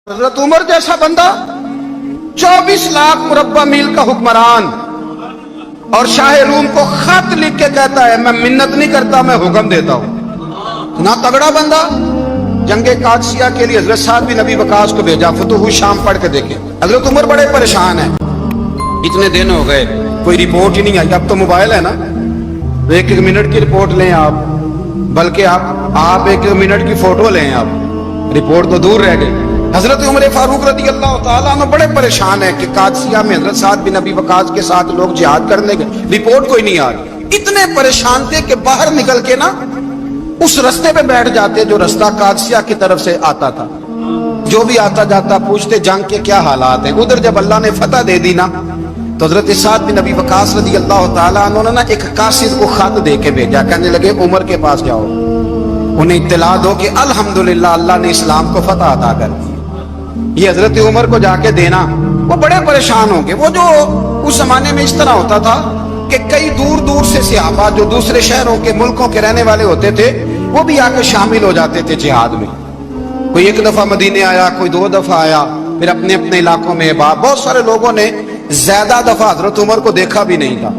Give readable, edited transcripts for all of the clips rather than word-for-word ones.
हजरत उमर जैसा बंदा 24 लाख मुरब्बा मील का हुक्मरान और शाह रूम को खत लिख के कहता है मैं मिन्नत नहीं करता, मैं हुक्म देता हूं। ना तगड़ा बंदा जंगे कादसिया के लिए हजरत साद बिन नबी वकास को भेजा, फतुह शाम पढ़ के देखे। हजरत उमर बड़े परेशान है, इतने दिन हो गए कोई रिपोर्ट ही नहीं आई। अब तो मोबाइल है ना, एक एक मिनट की रिपोर्ट लें आप, बल्कि आप एक एक मिनट की फोटो लें आप, रिपोर्ट तो दूर रह गई। हजरत उमर फारूक रदी अल्लाह तआला अन्हु बड़े परेशान है कि कादसिया में हजरत साद बिन नबी वकास के साथ लोग जिहाद करने गए, रिपोर्ट कोई नहीं आ रही। इतने परेशान थे कि बाहर निकल के ना उस रास्ते पे बैठ जाते जो रास्ता कादसिया की तरफ से आता था। जो भी आता जाता पूछते जंग के क्या हालात हैं। उधर जब अल्लाह ने फतह दे दी ना, तो हजरत साद बिन नबी वकास रदी अल्लाह तआला अन्हु ने ना एक कासिद को खत दे के भेजा, कहने लगे उमर के पास जाओ, उन्हें इत्तला दो कि अल्हम्दुलिल्लाह अल्लाह ने इस्लाम को फतह अता कर दी। ये हजरत उमर को जाके देना। वो बड़े परेशान होंगे। वो जो उस जमाने में इस तरह होता था कि कई दूर दूर से सहाबा जो दूसरे शहरों के मुल्कों के रहने वाले होते थे, वो भी आकर शामिल हो जाते थे जिहाद में। कोई एक दफा मदीने आया, कोई 2 दफा आया, फिर अपने अपने इलाकों में बहुत सारे लोगों ने ज्यादा दफा हजरत उमर को देखा भी नहीं था।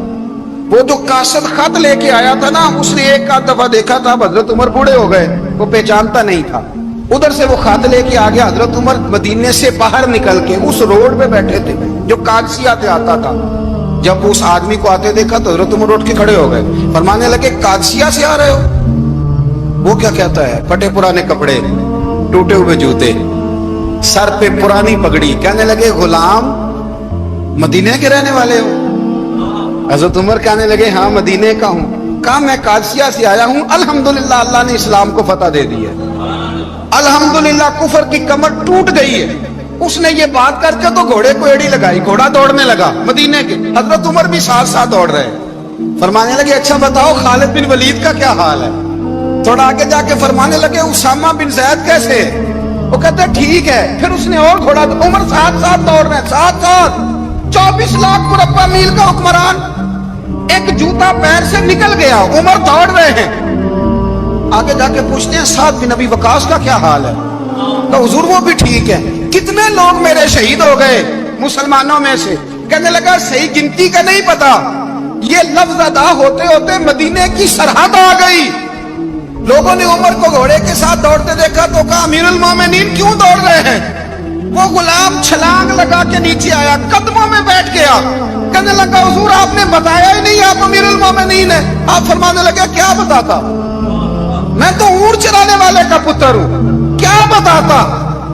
वो जो कासिद खत लेके आया था ना, उसने एक आध दफा देखा था, हजरत उमर बूढ़े हो गए, वो पहचानता नहीं था। उधर से वो खत लेके आ गया। हजरत उमर मदीने से बाहर निकल के उस रोड पे बैठे थे जो कादसिया से आता था। जब उस आदमी को आते देखा तो हजरत उमर उठ के खड़े हो गए, फरमाने लगे कादसिया से आ रहे हो? वो क्या कहता है? फटे पुराने कपड़े, टूटे हुए जूते, सर पे पुरानी पगड़ी, कहने लगे गुलाम मदीने के रहने वाले हो? हजरत उमर कहने लगे हाँ मदीने का हूँ। कहा मैं कादसिया से आया हूँ, अल्हम्दुलिल्लाह अल्लाह ने इस्लाम को फतह दे दी है, अल्हम्दुलिल्लाह कुफर की कमर टूट गई है। उसने ये बात करके तो घोड़े को एड़ी लगाई, घोड़ा दौड़ने लगा मदीने के। हजरत उमर भी साथ साथ दौड़ रहे, फरमाने लगे अच्छा बताओ खालिद बिन वलीद का क्या हाल है? थोड़ा आगे जाके फरमाने लगे उसामा बिन ज़ैद कैसे है? वो कहते ठीक है। फिर उसने और घोड़ा, उमर साथ साथ दौड़ रहे, साथ साथ 24 लाख मुरब्बा मील का हुक्मरान, एक जूता पैर से निकल गया, उमर दौड़ रहे हैं। आगे जाके पूछते हैं साद बिन नबी वकास का क्या हाल है? तो हुजूर वो भी ठीक है। कितने लोग मेरे शहीद हो गए मुसलमानों में से? कहने लगा सही गिनती का नहीं पता, ये लफ्ज अदा होते होते मदीने की सरहद आ गई। लोगों ने उमर को घोड़े के साथ दौड़ते देखा तो कहा अमीरुल मोमिनीन क्यों दौड़ रहे हैं? वो गुलाम छलांग लगा के नीचे आया, कदमों में बैठ गया, कहने लगा हुजूर आपने बताया ही नहीं आप अमीरुल मोमिनीन है। आप फरमाने लगे क्या बताता? मैं तो ऊंट चराने वाले का पुत्र हूं, क्या बताता?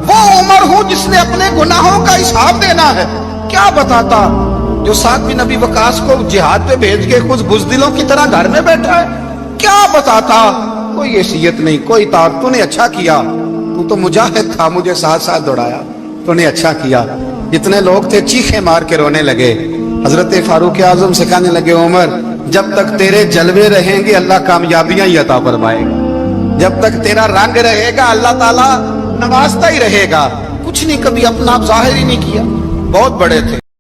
वो उमर हूं जिसने अपने गुनाहों का हिसाब देना है, क्या बताता? जो साद बिन नबी वकास को जिहाद पे भेज के कुछ बुज़दिलों की तरह घर में बैठा है, क्या बताता? कोई हैसियत नहीं, कोई ताकत। तूने अच्छा किया, तू तो मुजाहिद था, मुझे साथ साथ दौड़ाया, तूने अच्छा किया। जितने लोग थे चीखे मार के रोने लगे। हजरत फारूक आजम से कहने लगे उमर जब तक तेरे जलवे रहेंगे अल्लाह कामयाबियां ही अता फरमाएगा, जब तक तेरा रंग रहेगा अल्लाह ताला नवाजता ही रहेगा। कुछ नहीं, कभी अपना जाहिर ही नहीं किया। बहुत बड़े थे।